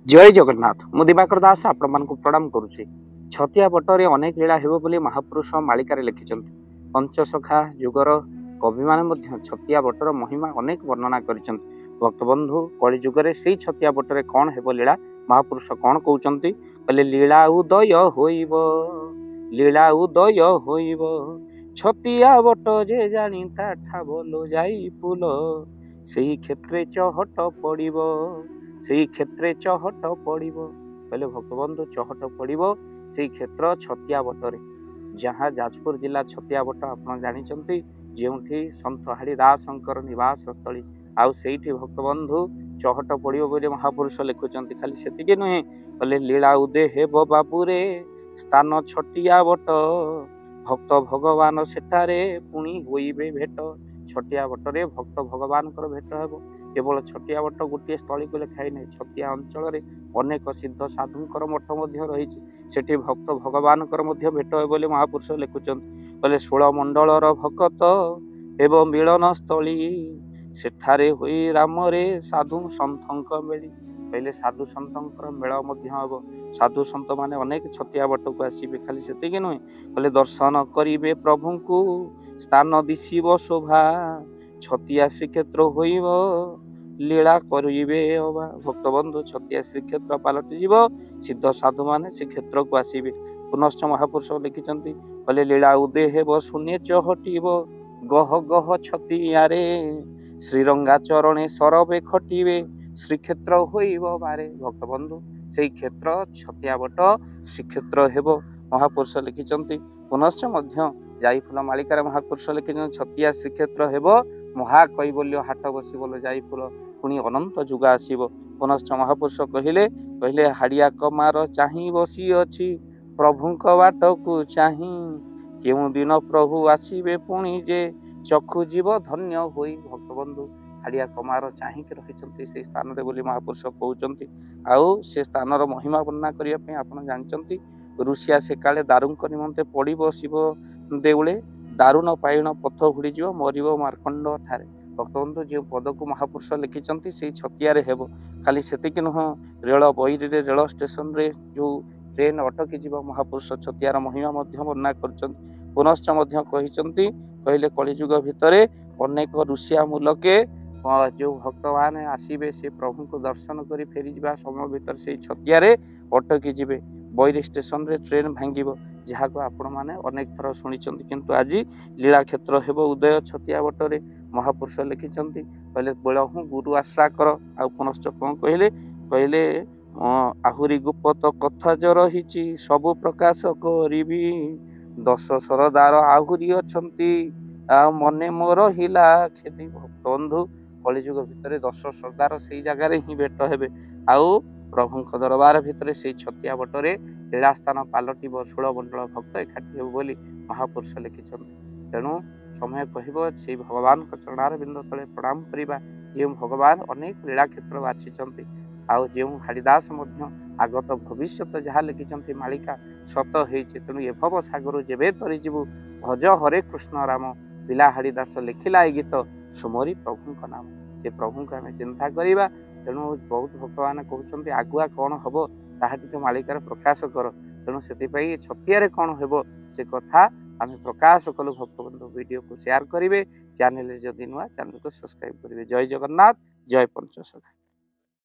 जय जगन्नाथ मु दिवाकर दास आपण प्रणाम करुच्ची। छतिया बटरे अनेक लीला हेबो बोली महापुरुष मालिकार लिखिं। पंचसखा जुगर कवि माने छतिया बटर महिमा अनेक वर्णना कर। भक्तबंधु कली जुगरे से छतिया बटरे कौन हेबो लीला महापुरुष कौन कहते बोले लीला उदय होइब लीला उदय होइब छतिया बट जे जानी ता बोलो जाई फूल सेही क्षेत्रे चहट पड़िब से क्षेत्र चहट पड़िब बोले भक्तबंधु चहट पड़िब से क्षेत्र छतिया बटरे जहाँ जाजपुर जिला छतिया बट आप जानते जो सन्थ हरिदासंकर निवास स्थली आउ से भक्तबंधु चहट पड़िब बोली महापुरुष लिखुंट। खाली से नुहे बोले लीला उदे हेब बाबूरे स्थान छटिया बट भक्त भगवान सेठारे पुणी होइबे भेट छटिया बटरे भक्त भगवान भेट हेब। केवल छटिया बट गोटे स्थली को लेखाई नहीं छतिया अंचल अनेक सिद्ध साधुंकर मठ रही सेठी भक्त भगवान भेट हे बोली महापुरुष लिखुंट। बोले 16 मंडलर भक्त एवं मिलन स्थली सेठारे होई राम रे साधु सन्थंक मेली पहले साधु सन्थंकर मेल हम साधु सन्त माने अनेक छतिया बट को आसबे। खाली से नुहे बोले दर्शन करिवे प्रभु को स्थान दिशिव शोभा छतिया श्रीक्षेत्र होइब लीला करिवे अबा। भक्तबंधु छतिया श्रीक्षेत्र पलटि जीव सिद्ध साधु माने श्रीक्षेत्र को आसबे। पुनश्च महापुरुष लिखिं बोले लीला उदे हेब शून्य चहटिब गह गह छतिया रे श्रीरंगा चरणे सरबे खटिबे श्रीक्षेत्र होइब बारे। भक्तबंधु से क्षेत्र छतिया बट श्रीक्षेत्र हेब महापुरुष लिखिं। पुनश्च जाईफुल मालिकार महापुरुष लिखिं छतिया श्रीक्षेत्र हेब महाकैवल्य हाट बस बोल जाईफुल पुणी अनंत जुग आसब। पुनश्च महापुरुष कहले कहले हाड़िया कमार चाही बसी अच्छी प्रभु बाट को चाही केउ दिन प्रभु आसबे पुणी जे चक्षु जीव धन्य होई। भक्तबंधु हाड़िया कमार चाहिए रही से स्थान बोली महापुरुष कहते। आउ से स्थान महिमा वर्णना करने आप जानते ऋषिया से काले दारुंक निमंते पड़ी शिव देउले दारुण पाइण पथ हुड़ीज मर मार्कंड ठारे। भक्तबंधु जो पद को महापुरुष लिखिं से छतिया हेब। खाली से नुह रेल बईरी रेल स्टेशन रे जो ट्रेन अटकी जीव महापुरुष छतियार महिमा वर्णना कर। पुनश्च कहते कहले कलिजुग भितर अनेक ऋषिया मूलके जो भक्त मैंने आसबे से प्रभु को दर्शन कर फेरी जा समय भीतर से छतिया अटकी जीवे बईरी स्टेशन रे ट्रेन भांगिब जहाँ को आपण मैंने अनेक थर शुणी। किंतु आज लीला क्षेत्र हेब उदय छतिया बटरे महापुरुष लिखिं कहले बेलहूँ गुरु आश्रा कर। आ पुनश्च कौन कहले कहले आहुरी गुप्त कथा जो रही सबु प्रकाश करी 10 सरदार आहुरी अच्छी मने मोर हिला खेती। भक्तबंधु कलिजुग भितर 10 सरदार से जगार ही भेट हेबे। आउ प्रभु दरबार भितर से छतिया बटरे लीला स्थान पलटि 16 मंडल भक्त एकाठी हेबे बोली महापुरुष लिखिं। तेणु समय कह से भगवान चरणार बिंद तले प्रणाम करवा जो भगवान अनेक लीला क्षेत्र बाछिंट। आउ जो हरिदास आगत भविष्य जहाँ लिखिं मालिका सत हो। तेणु ए भव सागर जेबे तरीजु भज हरे कृष्ण राम पिला हरिदास लिखिला ए गीत सुमरी प्रभु नाम से प्रभु को आम चिंता करवा। तेणु बहुत भक्त मैंने कहते आगुआ कौन हम ताहा मालिकार प्रकाश कर। तेणु से छतिया कौन हेब से कथा आम प्रकाश कलु। भक्तबंधु वीडियो को शेयर करेंगे चैनल जदि नुआ चैनल को सब्सक्राइब करेंगे। जय जगन्नाथ जय पंचसखा।